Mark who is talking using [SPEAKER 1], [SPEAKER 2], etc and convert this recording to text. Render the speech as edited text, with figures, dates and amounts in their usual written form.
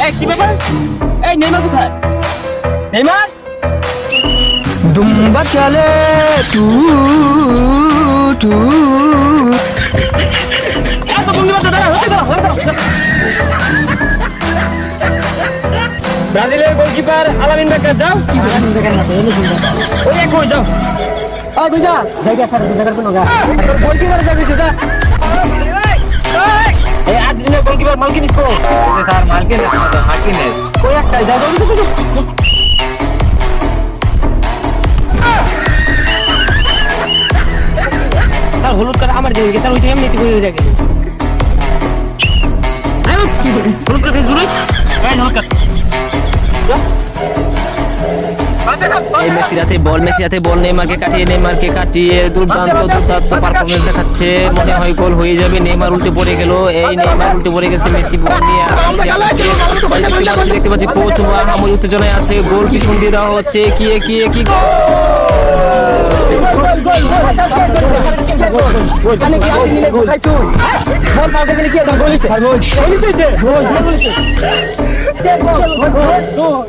[SPEAKER 1] এই কি ব্যাপার? এই নেইমার কোথায়? নেইমার
[SPEAKER 2] দুম্বা চলে টু টু
[SPEAKER 1] এত ভঙ্গি মারতে দাঁড়া, হতে দাও, হতে দাও। ব্রাজিলের গোলকিপার আলামিন বেকার যাও। ওই এক কই যাও।
[SPEAKER 2] আ দুইজা জায়গা ছাড় জায়গা কোনো গা তোর বল কি করে যাবে যা
[SPEAKER 1] এই আর্জেন্টিনার গোলকিপার মালকিনিস কো?
[SPEAKER 3] স্যার মার্কিনেস মার্কিনেস
[SPEAKER 1] কই একটা যাও যাও যাও, যাও। স্যার হলুদ কার্ড আমার দিয়ে গেছে, স্যার ওই তো এমনিতে হয়ে যায় গেছে। আরে কি করে হলুদ কার্ড জুড়ে? এই হলুদ কার্ড
[SPEAKER 3] মেসি হাতে বল নেইমারকে কাটিয়ে দুর্দান্ত পারফরমেন্স দেখাচ্ছে। মনে হয় গোল হয়ে যাবে। নেইমার উল্টে পড়ে গেল। এই নেইমার উল্টে পড়ে গেছে। মেসি বল নিয়ে দেখতে পাচ্ছি কোচ আমার উত্তেজনায় আছে। গোল পিছন দিয়ে দেওয়া হচ্ছে। কি
[SPEAKER 2] মানে কি আপনি মিলে গোল খাইছুন বল পাল্টে গেলে কি আছে গোল হইছে গোল হইছে গোল হইছে কে গোল